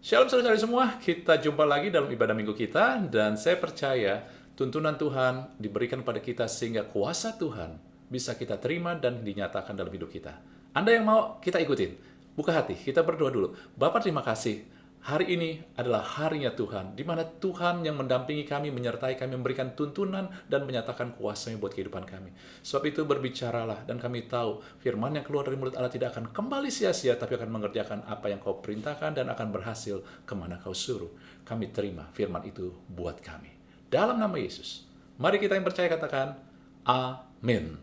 Shalom saudara semua, kita jumpa lagi dalam ibadah minggu kita dan saya percaya tuntunan Tuhan diberikan pada kita sehingga kuasa Tuhan bisa kita terima dan dinyatakan dalam hidup kita. Anda yang mau kita ikutin, buka hati, kita berdoa dulu. Bapak terima kasih, hari ini adalah harinya Tuhan, di mana Tuhan yang mendampingi kami, menyertai kami, memberikan tuntunan dan menyatakan kuasa-Nya buat kehidupan kami. Sebab itu berbicaralah dan kami tahu firman yang keluar dari mulut Allah tidak akan kembali sia-sia, tapi akan mengerjakan apa yang kau perintahkan dan akan berhasil kemana kau suruh. Kami terima firman itu buat kami. Dalam nama Yesus, mari kita yang percaya katakan, Amin.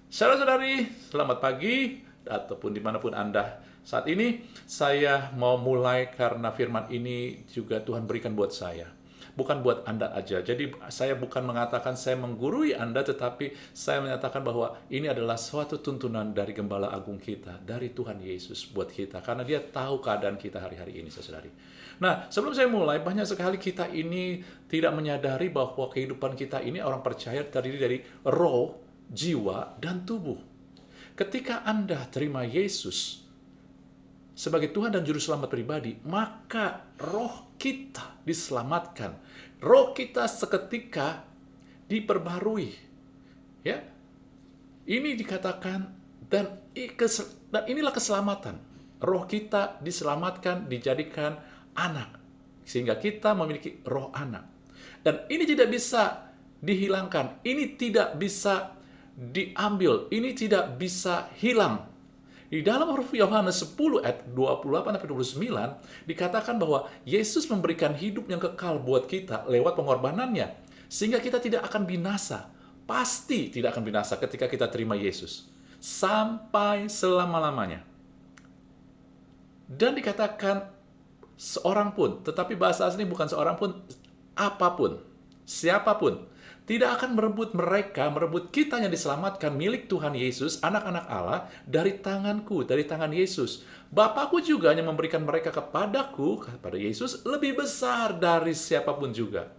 Saudara-saudari, selamat pagi, ataupun dimanapun Anda saat ini. Saya mau mulai karena firman ini juga Tuhan berikan buat saya. Bukan buat Anda aja. Jadi saya bukan mengatakan saya menggurui Anda, tetapi saya menyatakan bahwa ini adalah suatu tuntunan dari Gembala Agung kita, dari Tuhan Yesus buat kita. Karena Dia tahu keadaan kita hari-hari ini, saudari. Nah, sebelum saya mulai, banyak sekali kita ini tidak menyadari bahwa kehidupan kita ini orang percaya terdiri dari roh, jiwa, dan tubuh. Ketika Anda terima Yesus sebagai Tuhan dan Juru Selamat pribadi, maka roh kita diselamatkan. Roh kita seketika diperbarui. Ya, ini dikatakan dan inilah keselamatan. Roh kita diselamatkan, dijadikan anak, sehingga kita memiliki roh anak. Dan ini tidak bisa dihilangkan. Ini tidak bisa diambil. Ini tidak bisa hilang. Di dalam huruf Yohanes 10 ayat 28-29 dikatakan bahwa Yesus memberikan hidup yang kekal buat kita lewat pengorbanannya, sehingga kita tidak akan binasa. Pasti tidak akan binasa ketika kita terima Yesus sampai selama-lamanya. Dan dikatakan seorang pun, tetapi bahasa asli bukan seorang pun, apapun, siapapun tidak akan merebut kita yang diselamatkan milik Tuhan Yesus, anak-anak Allah, dari tanganku, dari tangan Yesus. Bapakku juga yang memberikan mereka kepadaku, kepada Yesus, lebih besar dari siapapun juga,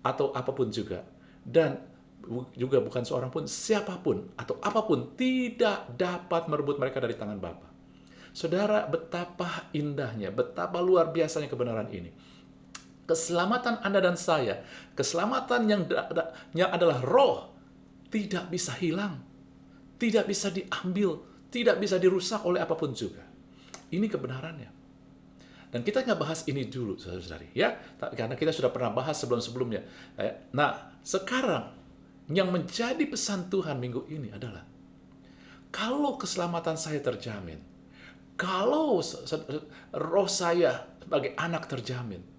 atau apapun juga. Dan juga bukan seorang pun, siapapun, atau apapun, tidak dapat merebut mereka dari tangan Bapa. Saudara, betapa indahnya, betapa luar biasanya kebenaran ini. Keselamatan Anda dan saya, keselamatan yang adalah roh, tidak bisa hilang, tidak bisa diambil, tidak bisa dirusak oleh apapun juga. Ini kebenarannya. Dan kita nggak bahas ini dulu, saudara-saudari, ya, karena kita sudah pernah bahas sebelum-sebelumnya. Nah, sekarang yang menjadi pesan Tuhan minggu ini adalah, kalau keselamatan saya terjamin, kalau roh saya sebagai anak terjamin,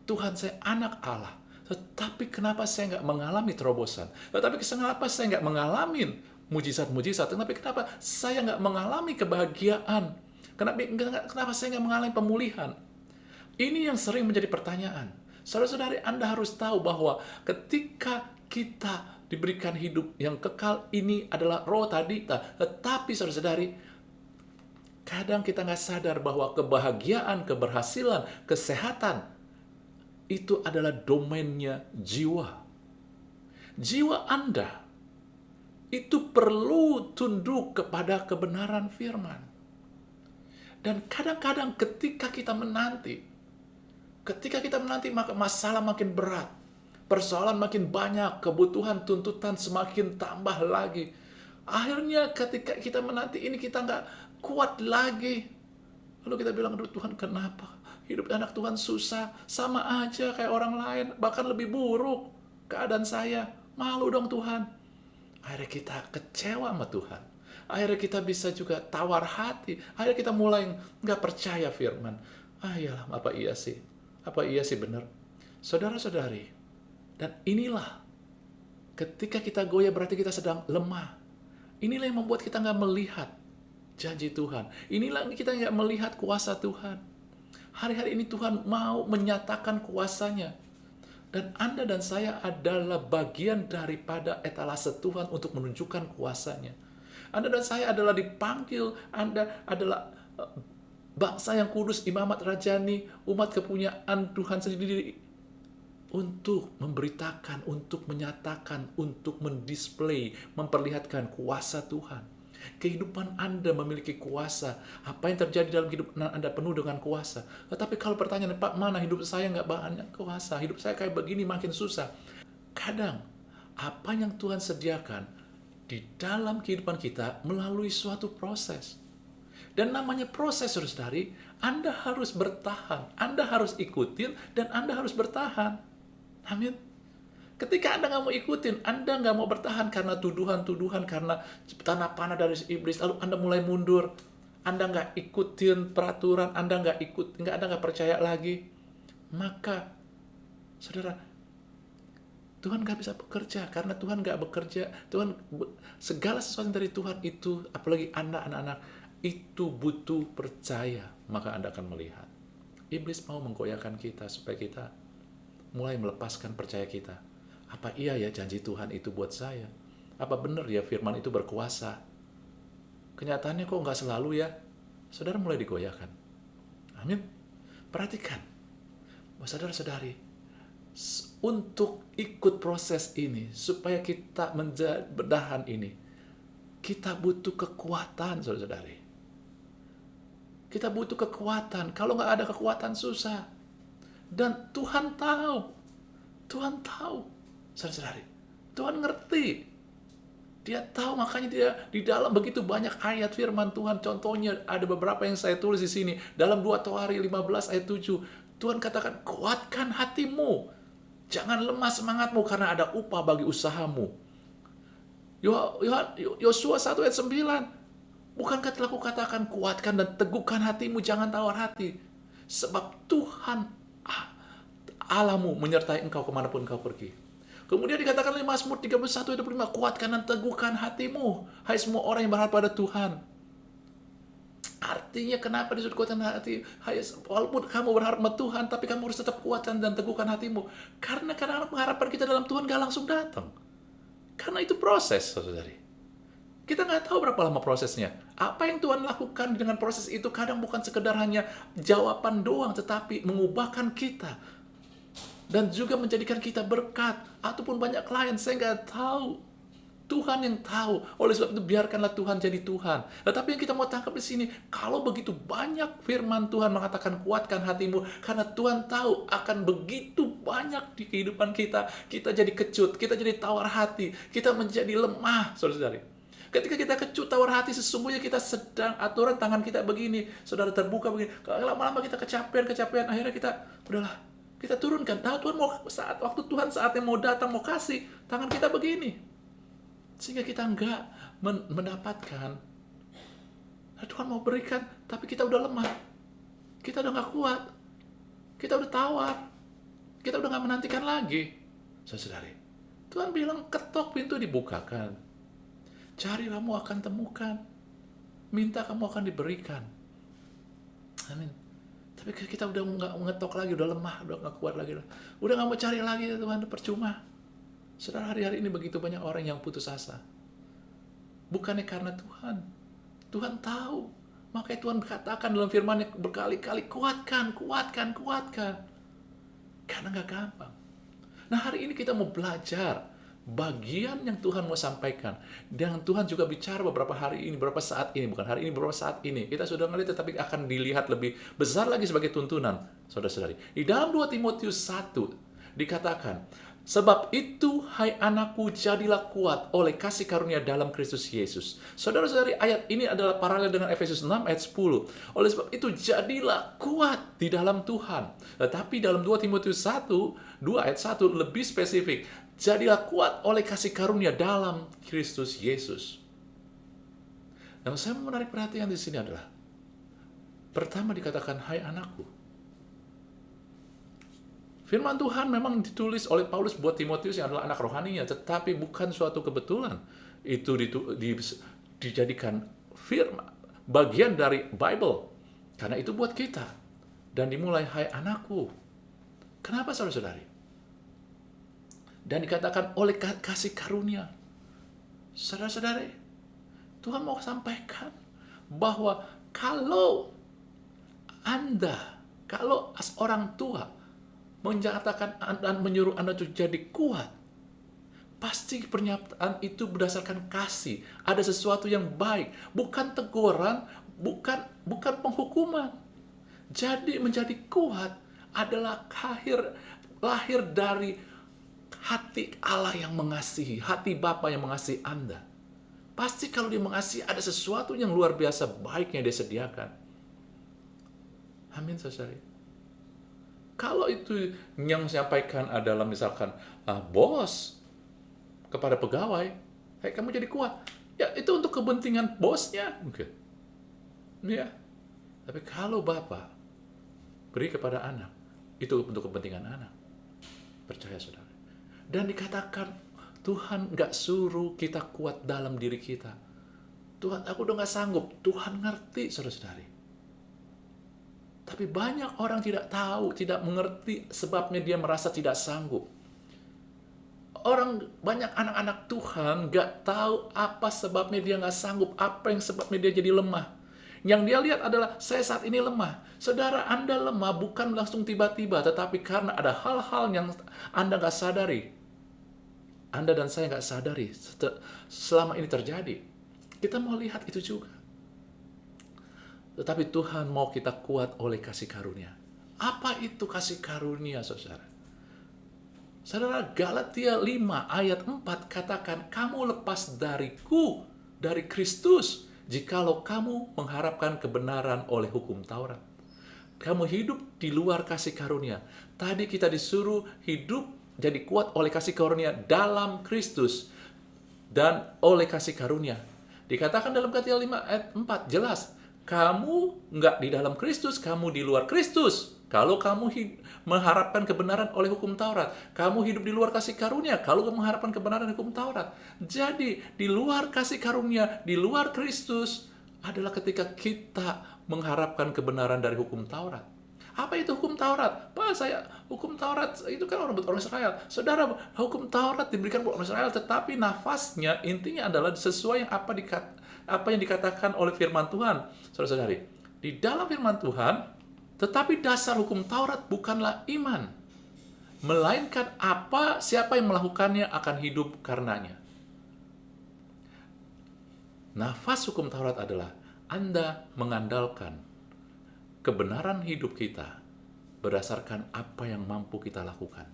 Tuhan saya anak Allah, tetapi kenapa saya nggak mengalami terobosan? Tetapi kenapa saya nggak mengalami mujizat-mujizat? Tetapi kenapa saya nggak mengalami kebahagiaan? Kenapa saya nggak mengalami pemulihan? Ini yang sering menjadi pertanyaan. Saudara-saudari, Anda harus tahu bahwa ketika kita diberikan hidup yang kekal, ini adalah roh tadi. Tetapi saudara-saudari, kadang kita nggak sadar bahwa kebahagiaan, keberhasilan, kesehatan, itu adalah domainnya jiwa. Jiwa Anda itu perlu tunduk kepada kebenaran firman. Dan kadang-kadang ketika kita menanti maka masalah makin berat, persoalan makin banyak, kebutuhan, tuntutan semakin tambah lagi. Akhirnya ketika kita menanti ini kita nggak kuat lagi. Lalu kita bilang, aduh Tuhan, kenapa? Hidup anak Tuhan susah, sama aja kayak orang lain, bahkan lebih buruk keadaan saya. Malu dong Tuhan. Akhirnya kita kecewa sama Tuhan. Akhirnya kita bisa juga tawar hati. Akhirnya kita mulai nggak percaya firman. Iyalah, apa iya sih? Apa iya sih benar? Saudara-saudari, dan inilah ketika kita goyah berarti kita sedang lemah. Inilah yang membuat kita nggak melihat janji Tuhan. Inilah kita nggak melihat kuasa Tuhan. Hari-hari ini Tuhan mau menyatakan kuasa-Nya. Dan Anda dan saya adalah bagian daripada etalase Tuhan untuk menunjukkan kuasa-Nya. Anda dan saya adalah dipanggil, Anda adalah bangsa yang kudus, imamat rajani, umat kepunyaan Tuhan sendiri, untuk memberitakan, untuk menyatakan, untuk mendisplay, memperlihatkan kuasa Tuhan. Kehidupan Anda memiliki kuasa. Apa yang terjadi dalam kehidupan Anda penuh dengan kuasa. Tetapi kalau pertanyaan, Pak, mana hidup saya nggak banyak kuasa? Hidup saya kayak begini makin susah. Kadang, apa yang Tuhan sediakan di dalam kehidupan kita melalui suatu proses. Dan namanya proses, saudari, Anda harus bertahan. Anda harus ikutin, dan Anda harus bertahan. Amin. Ketika Anda nggak mau ikutin, Anda nggak mau bertahan karena tuduhan-tuduhan, karena tanah panah dari iblis, lalu Anda mulai mundur. Anda nggak ikutin peraturan, Anda nggak percaya lagi. Maka, saudara, Tuhan nggak bisa bekerja, karena Tuhan nggak bekerja. Segala sesuatu dari Tuhan itu, apalagi anak-anak, itu butuh percaya, maka Anda akan melihat. Iblis mau menggoyahkan kita supaya kita mulai melepaskan percaya kita. Apa iya ya janji Tuhan itu buat saya? Apa benar ya firman itu berkuasa? Kenyataannya kok nggak selalu ya? Saudara mulai digoyahkan. Amin. Perhatikan, saudara-saudari, untuk ikut proses ini, supaya kita bertahan ini, kita butuh kekuatan, saudara-saudari. Kita butuh kekuatan. Kalau nggak ada kekuatan, susah. Dan Tuhan tahu. Saudara-saudari, Tuhan ngerti. Dia tahu, makanya dia di dalam begitu banyak ayat firman Tuhan. Contohnya ada beberapa yang saya tulis di sini. Dalam 2 Toari 15 ayat 7. Tuhan katakan, kuatkan hatimu. Jangan lemah semangatmu karena ada upah bagi usahamu. Yosua 1 ayat 9. Bukankah telah kukatakan, kuatkan dan teguhkan hatimu, jangan tawar hati. Sebab Tuhan Allahmu menyertai engkau kemanapun engkau pergi. Kemudian dikatakan oleh Mazmur 31 ayat 25, kuatkan dan teguhkan hatimu, hai semua orang yang berharap pada Tuhan. Artinya kenapa disebut kuatkan hati? Walaupun kamu berharap pada Tuhan, tapi kamu harus tetap kuatkan dan teguhkan hatimu. Karena kadang-kadang pengharapan kita dalam Tuhan gak langsung datang. Karena itu proses, saudari. Kita nggak tahu berapa lama prosesnya. Apa yang Tuhan lakukan dengan proses itu kadang bukan sekedar hanya jawaban doang, tetapi mengubahkan kita. Dan juga menjadikan kita berkat. Ataupun banyak klien, saya nggak tahu. Tuhan yang tahu. Oleh sebab itu biarkanlah Tuhan jadi Tuhan. Tetapi yang kita mau tangkap di sini, kalau begitu banyak firman Tuhan mengatakan kuatkan hatimu, karena Tuhan tahu akan begitu banyak di kehidupan kita. Kita jadi kecut, kita jadi tawar hati, kita menjadi lemah, saudara-saudari. Ketika kita kecut, tawar hati, sesungguhnya kita sedang aturan tangan kita begini, saudara, terbuka begini. Kalau lama-lama kita kecapean, akhirnya kita udahlah. Kita turunkan. Tahu Tuhan mau waktu Tuhan saatnya mau datang, mau kasih, tangan kita begini. Sehingga kita enggak mendapatkan. Nah, Tuhan mau berikan, tapi kita udah lemah. Kita udah enggak kuat. Kita udah tawar. Kita udah enggak menantikan lagi. Saudari, Tuhan bilang ketok pintu dibukakan. Cari kamu akan temukan. Minta kamu akan diberikan. Amin. Tapi kita udah nggak ngetok lagi, udah lemah, udah nggak kuat lagi, udah nggak mau cari lagi, Tuhan, percuma. Saudara, hari-hari ini begitu banyak orang yang putus asa. Bukannya karena Tuhan tahu. Makanya Tuhan katakan dalam firman-Nya berkali-kali, kuatkan. Karena nggak gampang. Nah, hari ini kita mau belajar bagian yang Tuhan mau sampaikan. Dan Tuhan juga bicara beberapa saat ini. Kita sudah melihat, tetapi akan dilihat lebih besar lagi sebagai tuntunan, saudara-saudari. Di dalam 2 Timotius 1 dikatakan, sebab itu, hai anakku, jadilah kuat oleh kasih karunia dalam Kristus Yesus. Saudara-saudari, ayat ini adalah paralel dengan Efesus 6 ayat 10. Oleh sebab itu, jadilah kuat di dalam Tuhan. Tetapi dalam 2 Timotius 2 ayat 1 lebih spesifik. Jadilah kuat oleh kasih karunia dalam Kristus Yesus. Yang saya menarik perhatian di sini adalah, pertama dikatakan, hai anakku. Firman Tuhan memang ditulis oleh Paulus buat Timotius yang adalah anak rohaninya, tetapi bukan suatu kebetulan. Itu dijadikan firman, bagian dari Bible. Karena itu buat kita. Dan dimulai, hai anakku. Kenapa, saudara-saudari? Dan dikatakan oleh kasih karunia. Saudara-saudari, Tuhan mau sampaikan bahwa kalau orang tua menyatakan dan menyuruh Anda untuk jadi kuat, Pasti pernyataan itu berdasarkan kasih. Ada sesuatu yang baik, bukan teguran, bukan penghukuman. Jadi menjadi kuat adalah lahir dari hati Allah yang mengasihi, hati Bapa yang mengasihi Anda. Pasti kalau dia mengasihi ada sesuatu yang luar biasa baiknya dia sediakan. Amin, saudari. Kalau itu yang sampaikan adalah misalkan bos kepada pegawai, hey, kamu jadi kuat. Ya, itu untuk kepentingan bosnya. Mungkin. Ya. Tapi kalau Bapak beri kepada anak, itu untuk kepentingan anak. Percaya, saudara. Dan dikatakan, Tuhan nggak suruh kita kuat dalam diri kita. Tuhan, aku udah nggak sanggup. Tuhan ngerti, saudara-saudari. Tapi banyak orang tidak tahu, tidak mengerti sebabnya dia merasa tidak sanggup. Banyak anak-anak Tuhan gak tahu apa sebabnya dia gak sanggup, apa yang sebabnya dia jadi lemah. Yang dia lihat adalah, saya saat ini lemah. Saudara, Anda lemah bukan langsung tiba-tiba, tetapi karena ada hal-hal yang Anda gak sadari. Anda dan saya gak sadari selama ini terjadi. Kita mau lihat itu juga. Tetapi Tuhan mau kita kuat oleh kasih karunia. Apa itu kasih karunia, saudara? Saudara, Galatia 5 ayat 4 katakan, kamu lepas dariku, dari Kristus, jikalau kamu mengharapkan kebenaran oleh hukum Taurat. Kamu hidup di luar kasih karunia. Tadi kita disuruh hidup jadi kuat oleh kasih karunia dalam Kristus dan oleh kasih karunia. Dikatakan dalam Galatia 5 ayat 4, jelas, kamu nggak di dalam Kristus, kamu di luar Kristus. Kalau kamu mengharapkan kebenaran oleh hukum Taurat, kamu hidup di luar kasih karunia. Kalau kamu mengharapkan kebenaran hukum Taurat, jadi di luar kasih karunia, di luar Kristus adalah ketika kita mengharapkan kebenaran dari hukum Taurat. Apa itu hukum Taurat? Hukum Taurat itu kan orang Israel. Saudara, hukum Taurat diberikan buat orang Israel, tetapi nafasnya intinya adalah sesuai apa yang dikatakan oleh firman Tuhan. Saudara-saudari, di dalam firman Tuhan, tetapi dasar hukum Taurat bukanlah iman, melainkan siapa yang melakukannya akan hidup karenanya. Nafas hukum Taurat adalah Anda mengandalkan kebenaran hidup kita berdasarkan apa yang mampu kita lakukan.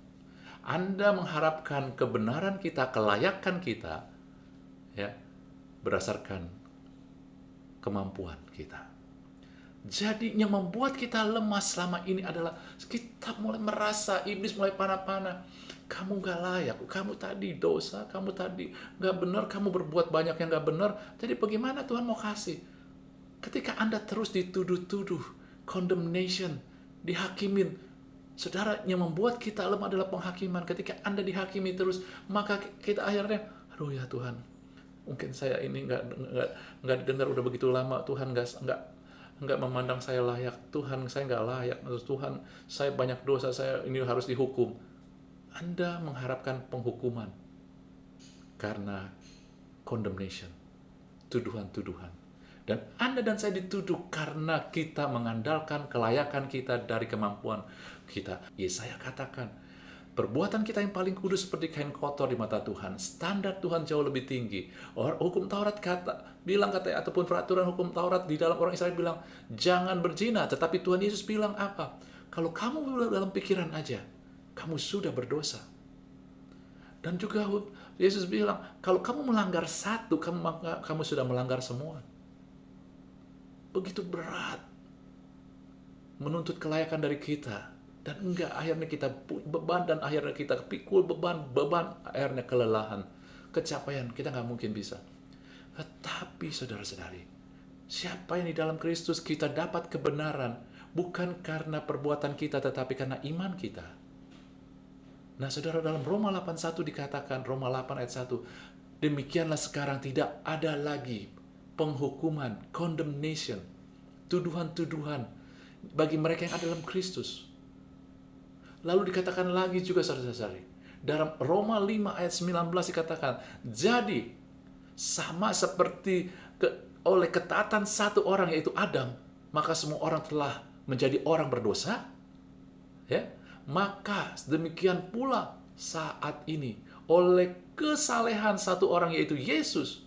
Anda mengharapkan kebenaran kita, kelayakan kita, ya, berdasarkan kemampuan kita. Jadi yang membuat kita lemah selama ini adalah kita mulai merasa, iblis mulai panah-panah. Kamu gak layak, kamu tadi dosa, kamu tadi gak benar, kamu berbuat banyak yang gak benar. Jadi bagaimana Tuhan mau kasih? Ketika Anda terus dituduh-tuduh, condemnation, dihakimin. Saudara, yang membuat kita lemah adalah penghakiman. Ketika Anda dihakimi terus, maka kita akhirnya, aduh ya Tuhan, mungkin saya ini nggak didengar udah begitu lama, Tuhan nggak memandang saya layak, Tuhan saya nggak layak, Tuhan saya banyak dosa, saya ini harus dihukum. Anda mengharapkan penghukuman karena condemnation, tuduhan-tuduhan. Dan Anda dan saya dituduh karena kita mengandalkan kelayakan kita dari kemampuan kita. Yesaya katakan, perbuatan kita yang paling kudus seperti kain kotor di mata Tuhan. Standar Tuhan jauh lebih tinggi. Hukum Taurat ataupun peraturan hukum Taurat di dalam orang Israel bilang, jangan berzina. Tetapi Tuhan Yesus bilang apa? Kalau kamu dalam pikiran aja, kamu sudah berdosa. Dan juga Yesus bilang, kalau kamu melanggar satu, kamu sudah melanggar semua. Begitu berat menuntut kelayakan dari kita. Dan akhirnya kita beban, dan akhirnya kita pikul beban, akhirnya kelelahan, kecapaian, kita nggak mungkin bisa. Tetapi saudara-saudari, siapa yang di dalam Kristus, kita dapat kebenaran, bukan karena perbuatan kita, tetapi karena iman kita. Nah saudara, dalam Roma 8:1 dikatakan, Roma 8 ayat 1, demikianlah sekarang tidak ada lagi penghukuman, condemnation, tuduhan-tuduhan bagi mereka yang ada dalam Kristus. Lalu dikatakan lagi juga saudara-saudari, dalam Roma 5 ayat 19 dikatakan, jadi sama seperti oleh ketaatan satu orang yaitu Adam, maka semua orang telah menjadi orang berdosa, ya. Maka demikian pula saat ini oleh kesalehan satu orang yaitu Yesus,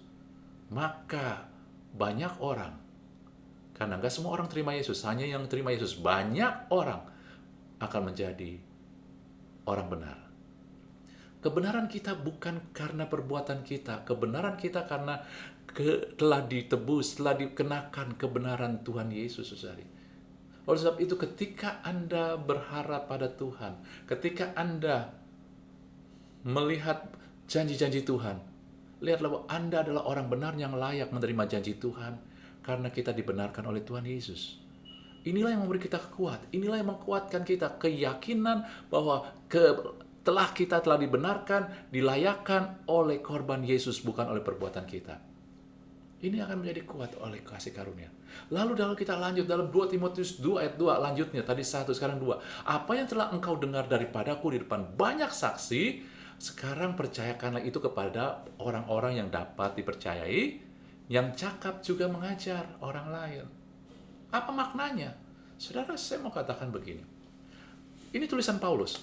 maka banyak orang, karena nggak semua orang terima Yesus, hanya yang terima Yesus, banyak orang akan menjadi orang benar. Kebenaran kita bukan karena perbuatan kita. Kebenaran kita karena telah ditebus, telah dikenakan kebenaran Tuhan Yesus, saudari. Oleh sebab itu, ketika Anda berharap pada Tuhan, ketika Anda melihat janji-janji Tuhan, lihatlah bahwa Anda adalah orang benar yang layak menerima janji Tuhan, karena kita dibenarkan oleh Tuhan Yesus. Inilah yang memberi kita kuat. Inilah yang menguatkan kita, keyakinan bahwa kita telah dibenarkan, dilayakkan oleh korban Yesus, bukan oleh perbuatan kita. Ini akan menjadi kuat oleh kasih karunia. Lalu kalau kita lanjut dalam 2 Timotius 2 ayat 2, lanjutnya tadi 1, sekarang 2. Apa yang telah engkau dengar daripadaku di depan banyak saksi, sekarang percayakanlah itu kepada orang-orang yang dapat dipercayai, yang cakap juga mengajar orang lain. Apa maknanya? Saudara, saya mau katakan begini. Ini tulisan Paulus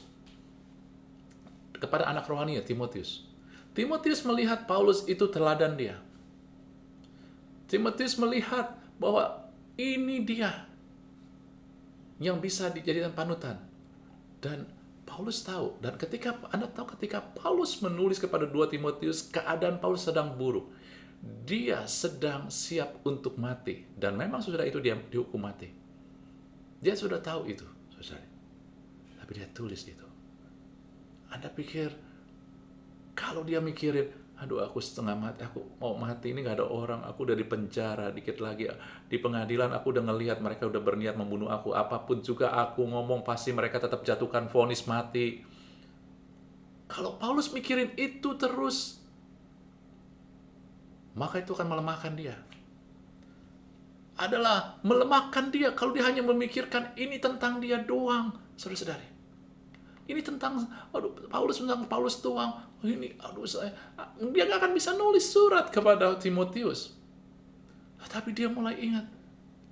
kepada anak rohani Timotius. Timotius melihat Paulus itu teladan dia. Timotius melihat bahwa ini dia yang bisa dijadikan panutan. Dan Paulus tahu, dan ketika Paulus menulis kepada 2 Timotius, keadaan Paulus sedang buruk. Dia sedang siap untuk mati. Dan memang sudah itu dia dihukum mati. Dia sudah tahu itu, saudara. Tapi dia tulis itu. Anda pikir, kalau dia mikirin, aduh aku setengah mati, aku mau mati, ini gak ada orang, aku udah di penjara, dikit lagi di pengadilan aku udah ngelihat mereka udah berniat membunuh aku, apapun juga aku ngomong pasti mereka tetap jatuhkan vonis mati. Kalau Paulus mikirin itu terus, maka itu akan melemahkan dia. Adalah melemahkan dia kalau dia hanya memikirkan ini tentang dia doang, saudara-saudari. Ini tentang, Paulus doang. Dia gak akan bisa nulis surat kepada Timotius. Tapi dia mulai ingat,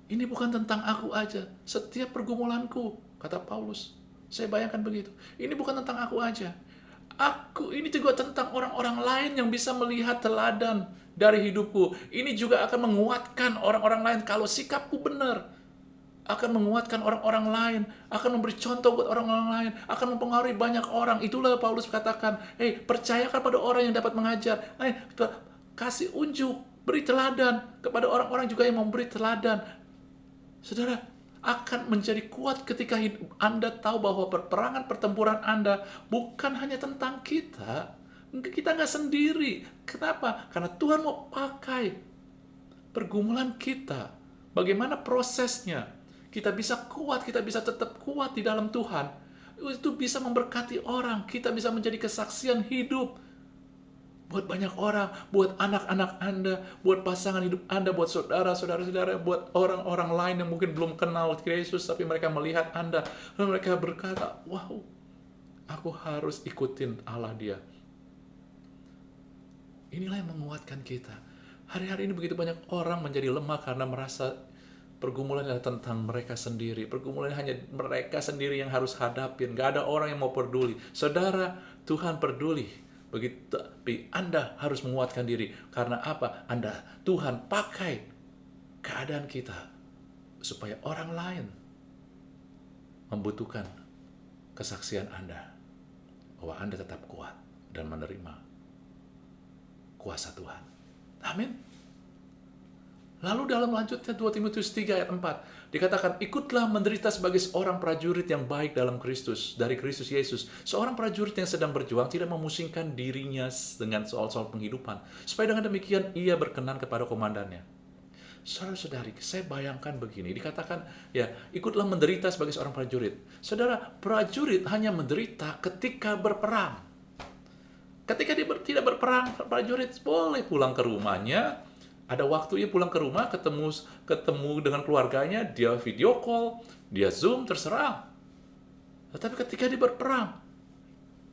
ini bukan tentang aku aja. Setiap pergumulanku, kata Paulus, saya bayangkan begitu. Ini bukan tentang aku aja. Ini juga tentang orang-orang lain yang bisa melihat teladan dari hidupku. Ini juga akan menguatkan orang-orang lain kalau sikapku benar. Akan menguatkan orang-orang lain, akan memberi contoh buat orang-orang lain, akan mempengaruhi banyak orang. Itulah Paulus katakan, percayakan pada orang yang dapat mengajar. Kasih unjuk, beri teladan kepada orang-orang juga yang memberi teladan. Saudara, akan menjadi kuat ketika Anda tahu bahwa peperangan pertempuran Anda bukan hanya tentang kita. Kita nggak sendiri. Kenapa? Karena Tuhan mau pakai pergumulan kita. Bagaimana prosesnya? Kita bisa kuat, kita bisa tetap kuat di dalam Tuhan. Itu bisa memberkati orang. Kita bisa menjadi kesaksian hidup. Buat banyak orang, buat anak-anak Anda, buat pasangan hidup Anda, buat saudara-saudara, buat orang-orang lain yang mungkin belum kenal Yesus, tapi mereka melihat Anda, dan mereka berkata, wow, aku harus ikutin Allah dia. Inilah yang menguatkan kita. Hari-hari ini begitu banyak orang menjadi lemah karena merasa pergumulan adalah tentang mereka sendiri. Pergumulan hanya mereka sendiri yang harus hadapin. Gak ada orang yang mau peduli. Saudara, Tuhan peduli. Begitu, tapi Anda harus menguatkan diri. Karena apa? Tuhan pakai keadaan kita supaya orang lain membutuhkan kesaksian Anda. Bahwa Anda tetap kuat dan menerima kuasa Tuhan. Amin. Lalu dalam lanjutnya 2 Timotius 3 ayat 4 dikatakan, ikutlah menderita sebagai seorang prajurit yang baik dalam Kristus, dari Kristus Yesus. Seorang prajurit yang sedang berjuang tidak memusingkan dirinya dengan soal-soal penghidupan, supaya dengan demikian ia berkenan kepada komandannya. Saudara-saudari, saya bayangkan begini, dikatakan ya, ikutlah menderita sebagai seorang prajurit. Saudara, prajurit hanya menderita ketika berperang. Ketika dia tidak berperang, prajurit boleh pulang ke rumahnya. Ada waktunya pulang ke rumah, ketemu dengan keluarganya, dia video call, dia Zoom, terserah. Tetapi ketika dia berperang,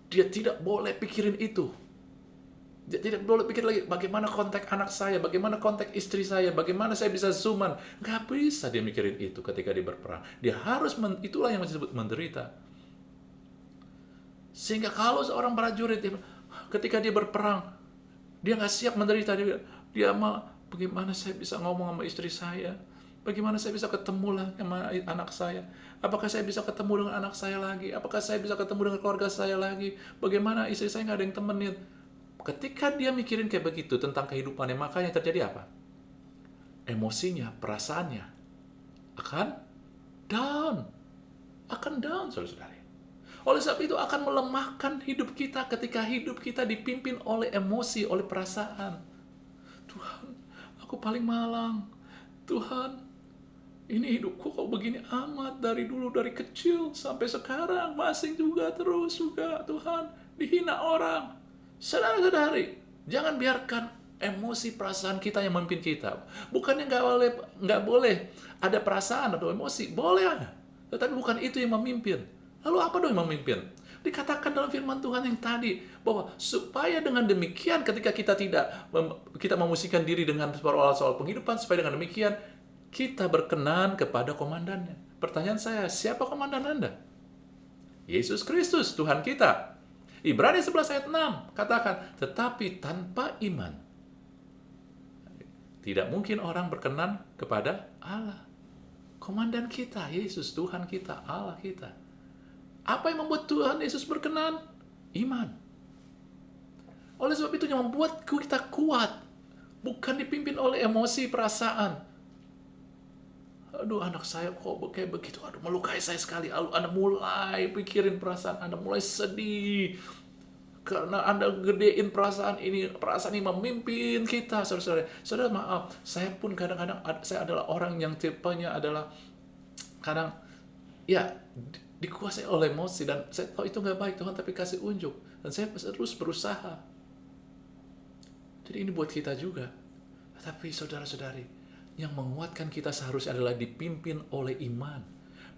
dia tidak boleh pikirin itu. Dia tidak boleh pikir lagi, bagaimana kontak anak saya, bagaimana kontak istri saya, bagaimana saya bisa Zooman. Nggak bisa dia mikirin itu ketika dia berperang. Dia harus, itulah yang disebut menderita. Sehingga kalau seorang prajurit, Ketika dia berperang, dia nggak siap menderita. Dia malah, bagaimana saya bisa ngomong sama istri saya? Bagaimana saya bisa ketemu lah sama anak saya? Apakah saya bisa ketemu dengan anak saya lagi? Apakah saya bisa ketemu dengan keluarga saya lagi? Bagaimana istri saya nggak ada yang temenin? Ketika dia mikirin kayak begitu tentang kehidupannya, maka yang terjadi apa? Emosinya, perasaannya akan down. Akan down, saudara-saudari. Oleh sebab itu akan melemahkan hidup kita ketika hidup kita dipimpin oleh emosi, oleh perasaan. Tuhan, aku paling malang. Tuhan, ini hidupku kok begini amat dari dulu, dari kecil sampai sekarang masih juga terus juga. Tuhan, dihina orang. Saudara-saudari, jangan biarkan emosi perasaan kita yang memimpin kita. Bukannya nggak boleh ada perasaan atau emosi, boleh ada. Tetapi bukan itu yang memimpin. Lalu apa dong yang memimpin? Dikatakan dalam firman Tuhan yang tadi, bahwa supaya dengan demikian ketika kita memusingkan diri dengan soal penghidupan, supaya dengan demikian kita berkenan kepada komandannya. Pertanyaan saya, siapa komandan Anda? Yesus Kristus, Tuhan kita. Ibrani 11 ayat 6 katakan, tetapi tanpa iman tidak mungkin orang berkenan kepada Allah. Komandan kita, Yesus, Tuhan kita, Allah kita. Apa yang membuat Tuhan Yesus berkenan? Iman. Oleh sebab itu yang membuat kita kuat, bukan dipimpin oleh emosi, perasaan. Aduh, anak saya kok kayak begitu, aduh melukai saya sekali. Lalu Anda mulai pikirin perasaan, Anda mulai sedih. Karena Anda gedein perasaan ini memimpin kita, saudara-saudara. Saudara, maaf, saya pun kadang-kadang, saya adalah orang yang tipenya adalah kadang, ya, dikuasai oleh emosi, dan saya tahu itu nggak baik, Tuhan, tapi kasih unjuk. Dan saya terus berusaha. Jadi ini buat kita juga. Tapi saudara-saudari, yang menguatkan kita seharusnya adalah dipimpin oleh iman,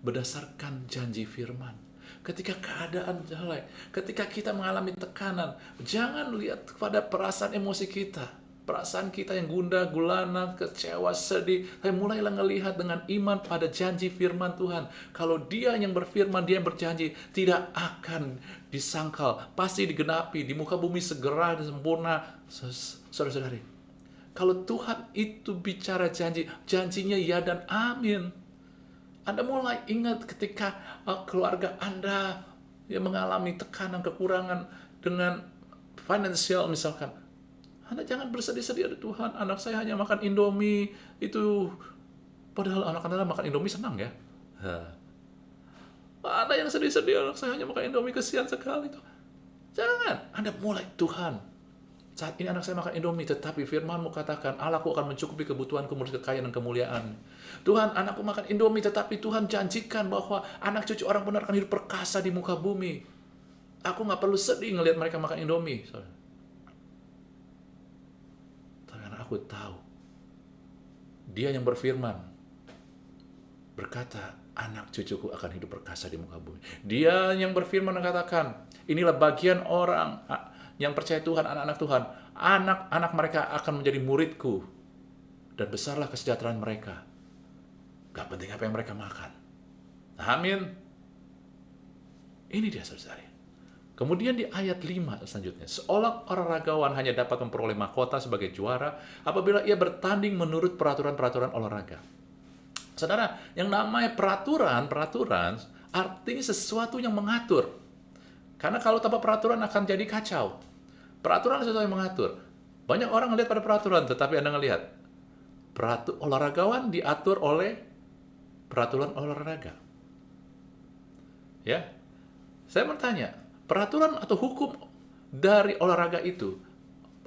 berdasarkan janji firman. Ketika keadaan jelek, ketika kita mengalami tekanan, jangan lihat kepada perasaan emosi kita, perasaan kita yang gundah, gulana, kecewa, sedih. Tapi mulailah ngelihat dengan iman pada janji firman Tuhan. Kalau Dia yang berfirman, Dia yang berjanji, tidak akan disangkal, pasti digenapi, di muka bumi segera dan sempurna. Saudara-saudari, kalau Tuhan itu bicara janji, janjinya ya dan amin. Anda mulai ingat ketika keluarga Anda yang mengalami tekanan, kekurangan dengan finansial misalkan. Anda jangan bersedih-sedih, aduh Tuhan, anak saya hanya makan Indomie, itu padahal anak Anda makan Indomie senang ya. Anda yang sedih-sedih, anak saya hanya makan Indomie, kesian sekali. Jangan, Anda mulai, Tuhan, saat ini anak saya makan Indomie, tetapi firman-Mu katakan, Allahku akan mencukupi kebutuhanku menurut kekayaan dan kemuliaan. Tuhan, anakku makan Indomie, tetapi Tuhan janjikan bahwa anak cucu orang benar akan hidup perkasa di muka bumi. Aku nggak perlu sedih ngelihat mereka makan Indomie. Karena aku tahu, Dia yang berfirman, berkata, anak cucuku akan hidup perkasa di muka bumi. Dia yang berfirman mengatakan, inilah bagian orang yang percaya Tuhan, anak-anak Tuhan, anak-anak mereka akan menjadi muridku, dan besarlah kesejahteraan mereka. Gak penting apa yang mereka makan. Amin. Ini dia, saudara. Kemudian di ayat 5 selanjutnya, seorang olahragawan hanya dapat memperoleh mahkota sebagai juara apabila ia bertanding menurut peraturan-peraturan olahraga. Saudara, yang namanya peraturan artinya sesuatu yang mengatur. Karena kalau tanpa peraturan akan jadi kacau. Peraturan sesuatu yang mengatur. Banyak orang melihat pada peraturan, tetapi Anda melihat olahragawan diatur oleh peraturan olahraga. Ya, saya bertanya, peraturan atau hukum dari olahraga itu,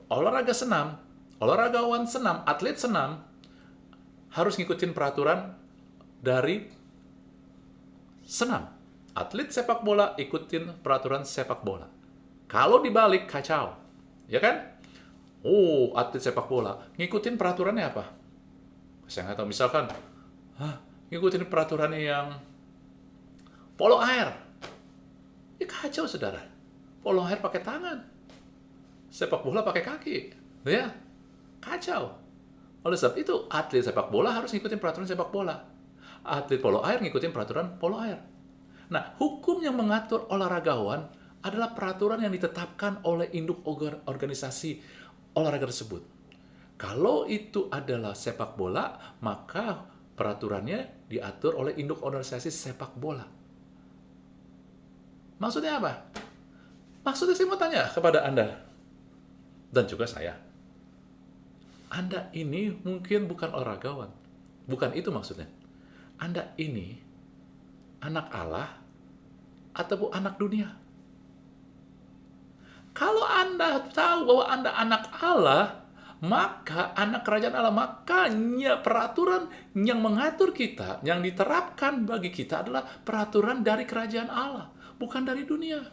olahraga senam, olahragawan senam, atlet senam, harus ngikutin peraturan dari senam. Atlet sepak bola ikutin peraturan sepak bola. Kalau dibalik, kacau. Ya kan? Oh, atlet sepak bola ngikutin peraturannya apa? Saya nggak tahu. Misalkan, ngikutin peraturannya yang polo air. Ya kacau, saudara. Polo air pakai tangan. Sepak bola pakai kaki. Ya, kacau. Oleh sebab itu, atlet sepak bola harus ngikutin peraturan sepak bola. Atlet polo air ngikutin peraturan polo air. Nah, hukum yang mengatur olahragawan adalah peraturan yang ditetapkan oleh induk organisasi olahraga tersebut. Kalau itu adalah sepak bola, maka peraturannya diatur oleh induk organisasi sepak bola. Maksudnya apa? Maksudnya saya mau tanya kepada Anda, dan juga saya. Anda ini mungkin bukan olahragawan. Bukan itu maksudnya. Anda ini anak Allah ataupun anak dunia. Kalau Anda tahu bahwa Anda anak Allah, maka anak kerajaan Allah, makanya peraturan yang mengatur kita, yang diterapkan bagi kita adalah peraturan dari kerajaan Allah, bukan dari dunia.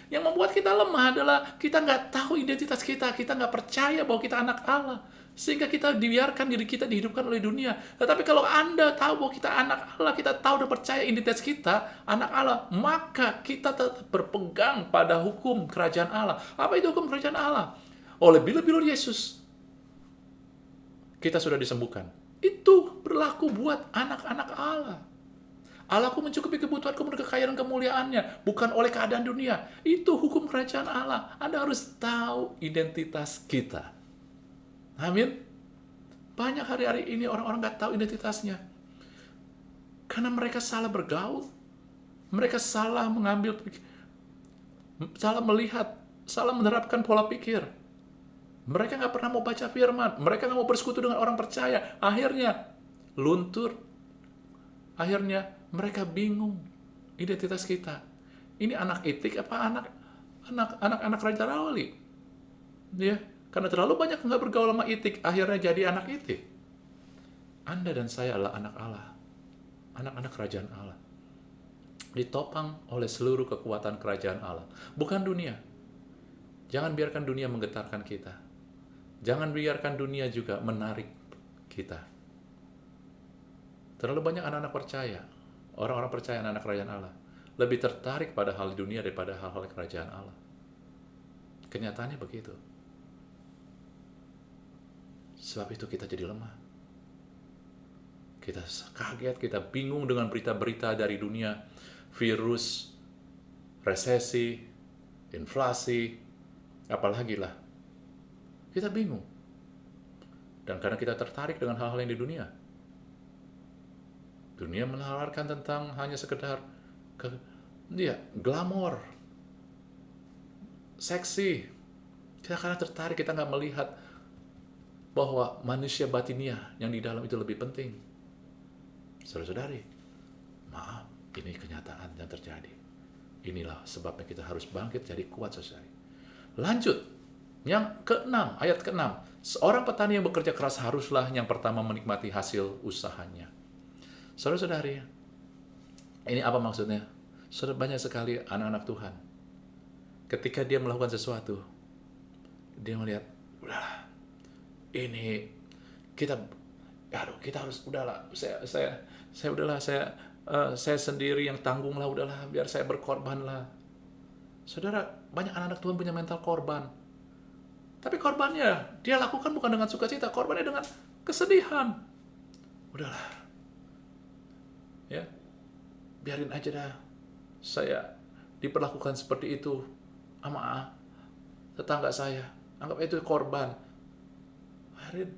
Yang membuat kita lemah adalah kita nggak tahu identitas kita, kita nggak percaya bahwa kita anak Allah. Sehingga kita dibiarkan diri kita dihidupkan oleh dunia. Tetapi kalau Anda tahu bahwa kita anak Allah, kita tahu dan percaya identitas kita anak Allah, maka kita tetap berpegang pada hukum kerajaan Allah. Apa itu hukum kerajaan Allah? Oleh bilur-bilur Yesus, kita sudah disembuhkan. Itu berlaku buat anak-anak Allah. Allahku mencukupi kebutuhanku menurut kekayaan dan kemuliaannya, bukan oleh keadaan dunia. Itu hukum kerajaan Allah. Anda harus tahu identitas kita. Amin. Banyak hari-hari ini orang-orang nggak tahu identitasnya. Karena mereka salah bergaul. Mereka salah mengambil, salah melihat, salah menerapkan pola pikir. Mereka nggak pernah mau baca firman. Mereka nggak mau bersekutu dengan orang percaya. Akhirnya luntur. Akhirnya mereka bingung identitas kita. Ini anak itik apa anak Raja Rawali? Ya, karena terlalu banyak nggak bergaul sama itik, akhirnya jadi anak itik. Anda dan saya adalah anak Allah, anak-anak kerajaan Allah. Ditopang oleh seluruh kekuatan kerajaan Allah, bukan dunia. Jangan biarkan dunia menggetarkan kita. Jangan biarkan dunia juga menarik kita. Terlalu banyak anak-anak percaya, orang-orang percaya anak-anak kerajaan Allah, lebih tertarik pada hal dunia daripada hal-hal kerajaan Allah. Kenyataannya begitu. Sebab itu kita jadi lemah. Kita kaget, kita bingung dengan berita-berita dari dunia, virus, resesi, inflasi, apalagi lah. Kita bingung. Dan karena kita tertarik dengan hal-hal yang di dunia. Dunia menawarkan tentang hanya sekedar glamor, seksi. Kita karena tertarik, kita nggak melihat bahwa manusia batinia yang di dalam itu lebih penting. Saudara-saudari, maaf, ini kenyataan yang terjadi. Inilah sebabnya kita harus bangkit jadi kuat, saudari. Lanjut, yang ke-6, ayat ke-6. Seorang petani yang bekerja keras haruslah yang pertama menikmati hasil usahanya. Saudara-saudari, ini apa maksudnya? Saudara, banyak sekali anak-anak Tuhan, ketika dia melakukan sesuatu, dia melihat, udahlah, ini kita harus, udahlah, saya sendiri yang tanggung lah, udahlah, biar saya berkorban lah. Saudara, banyak anak-anak Tuhan punya mental korban. Tapi korbannya dia lakukan bukan dengan sukacita, korbannya dengan kesedihan. Udahlah, ya, biarin aja dah, saya diperlakukan seperti itu sama tetangga saya, anggap itu korban. Akhirnya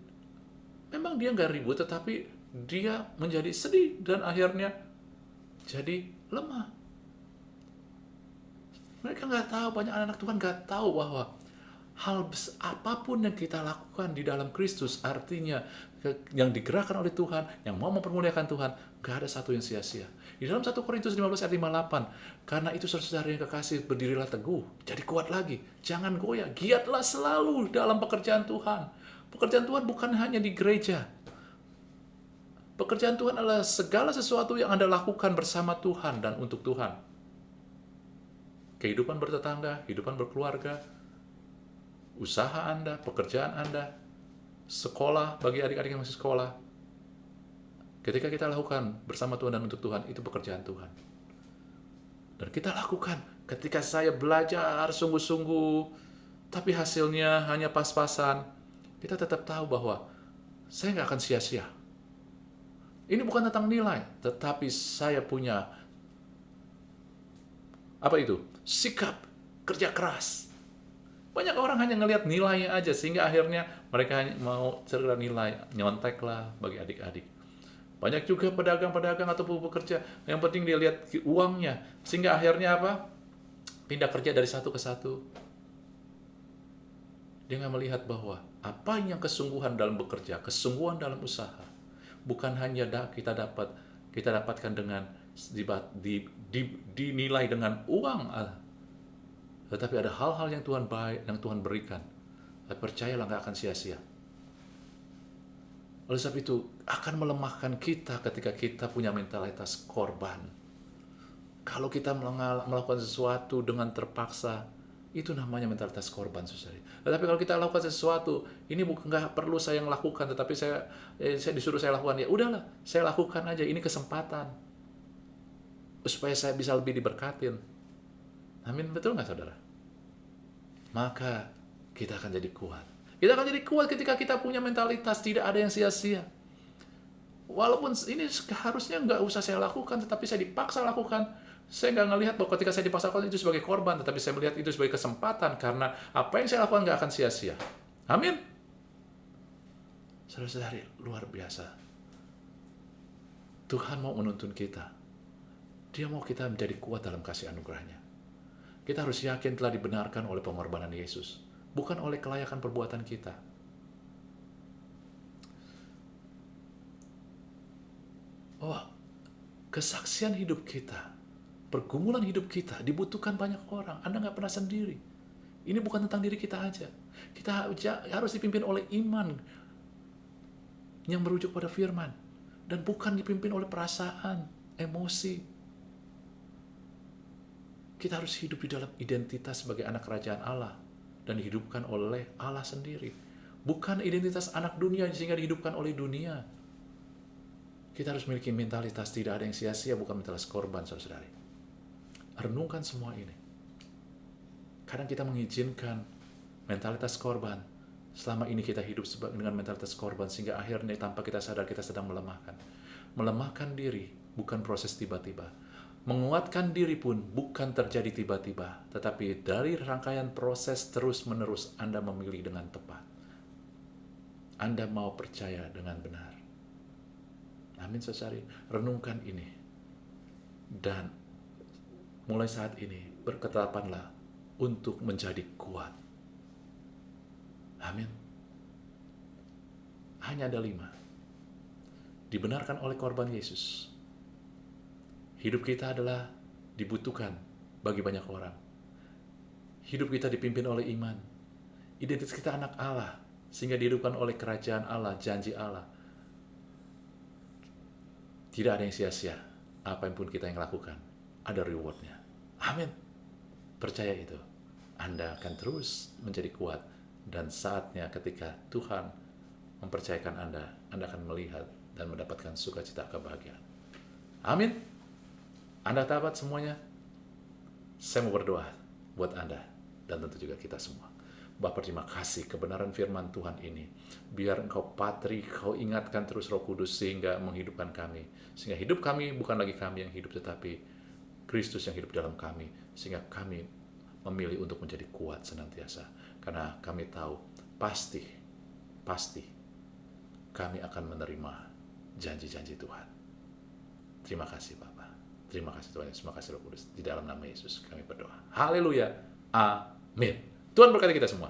memang dia nggak ribut, tetapi dia menjadi sedih dan akhirnya jadi lemah. Mereka nggak tahu, banyak anak-anak Tuhan nggak tahu bahwa hal apapun yang kita lakukan di dalam Kristus, artinya yang digerakkan oleh Tuhan, yang mau mempermuliakan Tuhan, gak ada satu yang sia-sia. Di dalam 1 Korintus 15 ayat 58, karena itu saudara yang kekasih, berdirilah teguh, jadi kuat lagi, jangan goyah, giatlah selalu dalam pekerjaan Tuhan. Pekerjaan Tuhan bukan hanya di gereja. Pekerjaan Tuhan adalah segala sesuatu yang Anda lakukan bersama Tuhan dan untuk Tuhan. Kehidupan bertetangga, kehidupan berkeluarga, usaha Anda, pekerjaan Anda, sekolah bagi adik-adik yang masih sekolah. Ketika kita lakukan bersama Tuhan dan untuk Tuhan, itu pekerjaan Tuhan. Dan kita lakukan ketika saya belajar sungguh-sungguh, tapi hasilnya hanya pas-pasan, kita tetap tahu bahwa saya nggak akan sia-sia. Ini bukan tentang nilai, tetapi saya punya apa itu? Sikap kerja keras. Banyak orang hanya ngelihat nilainya aja, sehingga akhirnya mereka hanya mau segera nilai, nyontek lah bagi adik-adik. Banyak juga pedagang-pedagang atau pekerja, yang penting dia lihat uangnya, sehingga akhirnya apa? Pindah kerja dari satu ke satu. Dia nggak melihat bahwa apa yang kesungguhan dalam bekerja, kesungguhan dalam usaha, bukan hanya kita dapatkan dengan dinilai dengan uang, tetapi ada hal-hal yang Tuhan berikan. Percayalah, nggak akan sia-sia. Oleh sebab itu, akan melemahkan kita ketika kita punya mentalitas korban. Kalau kita melakukan sesuatu dengan terpaksa, itu namanya mentalitas korban, saudari. Tetapi kalau kita lakukan sesuatu, ini bukan nggak perlu saya yang lakukan, tetapi saya disuruh saya lakukan, ya udahlah, saya lakukan aja. Ini kesempatan supaya saya bisa lebih diberkatin. Amin, betul nggak, saudara? Maka kita akan jadi kuat. Kita akan jadi kuat ketika kita punya mentalitas tidak ada yang sia-sia. Walaupun ini harusnya nggak usah saya lakukan, tetapi saya dipaksa lakukan. Saya nggak ngelihat bahwa ketika saya dipaksa lakukan itu sebagai korban, tetapi saya melihat itu sebagai kesempatan, karena apa yang saya lakukan nggak akan sia-sia. Amin. Saudara-saudari, luar biasa. Tuhan mau menuntun kita. Dia mau kita menjadi kuat dalam kasih anugerahnya. Kita harus yakin telah dibenarkan oleh pengorbanan Yesus, bukan oleh kelayakan perbuatan kita. Bahwa kesaksian hidup kita, pergumulan hidup kita dibutuhkan banyak orang. Anda nggak pernah sendiri. Ini bukan tentang diri kita aja. Kita harus dipimpin oleh iman yang merujuk pada firman, dan bukan dipimpin oleh perasaan, emosi. Kita harus hidup di dalam identitas sebagai anak kerajaan Allah dan dihidupkan oleh Allah sendiri. Bukan identitas anak dunia sehingga dihidupkan oleh dunia. Kita harus memiliki mentalitas tidak ada yang sia-sia, bukan mentalitas korban, saudara-saudari. Renungkan semua ini. Kadang kita mengizinkan mentalitas korban. Selama ini kita hidup dengan mentalitas korban, sehingga akhirnya tanpa kita sadar kita sedang melemahkan. Melemahkan diri bukan proses tiba-tiba. Menguatkan diri pun bukan terjadi tiba-tiba, tetapi dari rangkaian proses terus-menerus Anda memilih dengan tepat. Anda mau percaya dengan benar. Amin, saudari. Renungkan ini. Dan mulai saat ini, berketetapanlah untuk menjadi kuat. Amin. Hanya ada 5. Dibenarkan oleh korban Yesus. Hidup kita adalah dibutuhkan bagi banyak orang. Hidup kita dipimpin oleh iman. Identitas kita anak Allah, sehingga dihidupkan oleh kerajaan Allah, janji Allah. Tidak ada yang sia-sia. Apapun kita yang lakukan, ada rewardnya. Amin. Percaya itu. Anda akan terus menjadi kuat. Dan saatnya ketika Tuhan mempercayakan Anda akan melihat dan mendapatkan sukacita kebahagiaan. Amin. Anda tabat semuanya. Saya mau berdoa buat Anda dan tentu juga kita semua. Bapa, terima kasih kebenaran firman Tuhan ini. Biar Engkau patri, Kau ingatkan terus Roh Kudus sehingga menghidupkan kami. Sehingga hidup kami bukan lagi kami yang hidup, tetapi Kristus yang hidup dalam kami. Sehingga kami memilih untuk menjadi kuat senantiasa. Karena kami tahu pasti kami akan menerima janji-janji Tuhan. Terima kasih Bapak. Terima kasih Tuhan Yesus. Terima kasih Roh Kudus. Di dalam nama Yesus kami berdoa. Haleluya. Amin. Tuhan berkati kita semua.